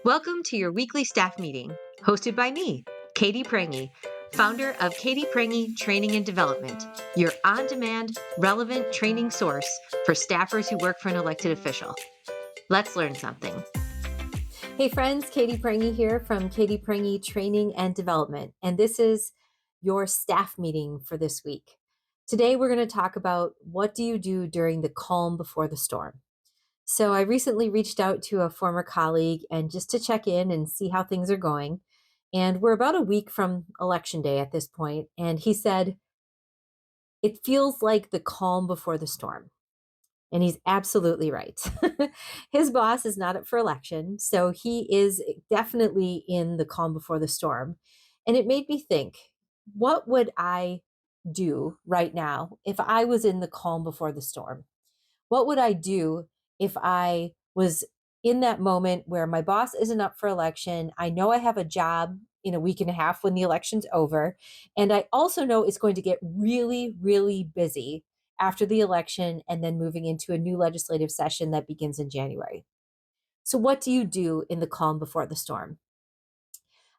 Welcome to your weekly staff meeting, hosted by me, Katy Prange, founder of Katy Prange Training and Development, your on-demand, relevant training source for staffers who work for an elected official. Let's learn something. Hey friends, Katy Prange here from Katy Prange Training and Development, and this is your staff meeting for this week. Today we're going to talk about what do you do during the calm before the storm. So I recently reached out to a former colleague and just to check in and see how things are going. And we're about a week from election day at this point, and he said, it feels like the calm before the storm. And he's absolutely right. His boss is not up for election, so he is definitely in the calm before the storm. And it made me think, what would I do right now if I was in the calm before the storm? What would I do if I was in that moment where my boss isn't up for election? I know I have a job in a week and a half when the election's over. And I also know it's going to get really, really busy after the election and then moving into a new legislative session that begins in January. So, what do you do in the calm before the storm?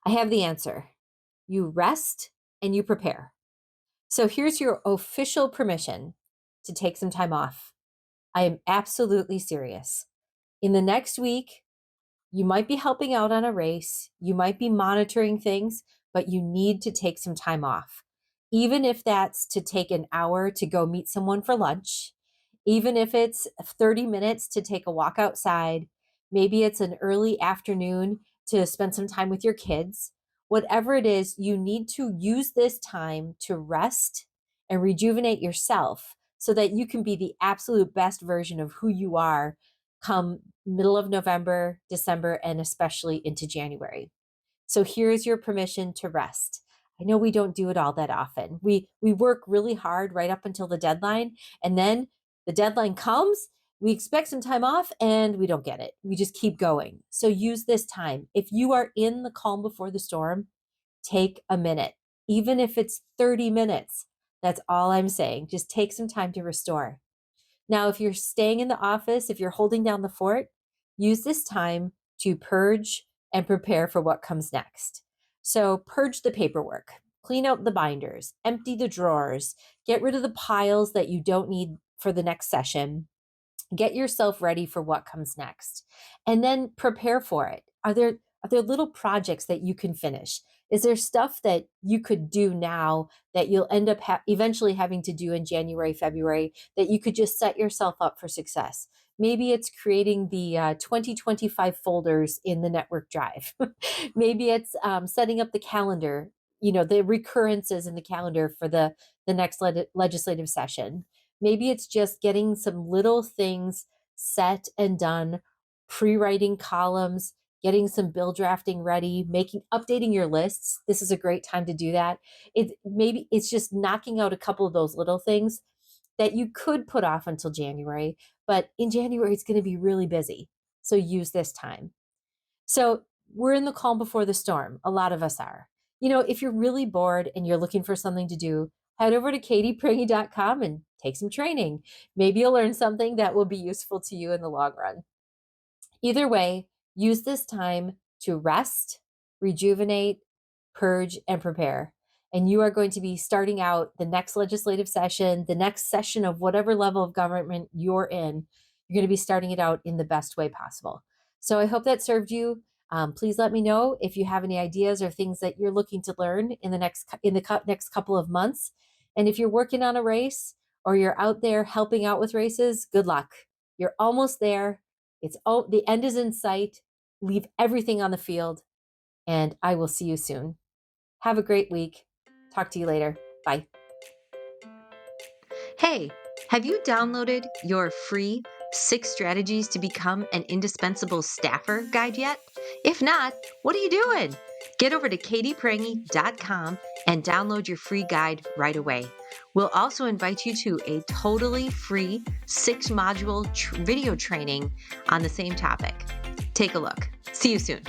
I have the answer. You rest and you prepare. So, here's your official permission to take some time off. I am absolutely serious. In the next week, you might be helping out on a race, you might be monitoring things, but you need to take some time off. Even if that's to take an hour to go meet someone for lunch, even if it's 30 minutes to take a walk outside, maybe it's an early afternoon to spend some time with your kids. Whatever it is, you need to use this time to rest and rejuvenate yourself so that you can be the absolute best version of who you are come middle of November, December, and especially into January. So here's your permission to rest. I know we don't do it all that often. We work really hard right up until the deadline, and then the deadline comes, we expect some time off and we don't get it. We just keep going. So use this time. If you are in the calm before the storm, take a minute. Even if it's 30 minutes, that's all I'm saying. Just take some time to restore. Now, if you're staying in the office, if you're holding down the fort, use this time to purge and prepare for what comes next. So, purge the paperwork, clean out the binders, empty the drawers, get rid of the piles that you don't need for the next session. Get yourself ready for what comes next, and then prepare for it. Are there little projects that you can finish? Is there stuff that you could do now that you'll end up eventually having to do in January, February, that you could just set yourself up for success? Maybe it's creating the 2025 folders in the network drive. Maybe it's setting up the calendar, the recurrences in the calendar for the next legislative session. Maybe it's just getting some little things set and done, pre-writing columns, getting some bill drafting ready, updating your lists. This is a great time to do that. Maybe it's just knocking out a couple of those little things that you could put off until January, but in January it's going to be really busy. So use this time. So we're in the calm before the storm. A lot of us are. If you're really bored and you're looking for something to do, head over to katyprange.com and take some training. Maybe you'll learn something that will be useful to you in the long run. Either way, use this time to rest, rejuvenate, purge, and prepare. And you are going to be starting out the next legislative session, the next session of whatever level of government you're in. You're going to be starting it out in the best way possible. So I hope that served you. Please let me know if you have any ideas or things that you're looking to learn in the next couple of months. And if you're working on a race or you're out there helping out with races, good luck. You're almost there. The end is in sight. Leave everything on the field, and I will see you soon. Have a great week. Talk to you later. Bye. Hey, have you downloaded your free 6 Strategies to Become an Indispensable Staffer guide yet? If not, what are you doing? Get over to katyprange.com and download your free guide right away. We'll also invite you to a totally free 6-module video training on the same topic. Take a look. See you soon.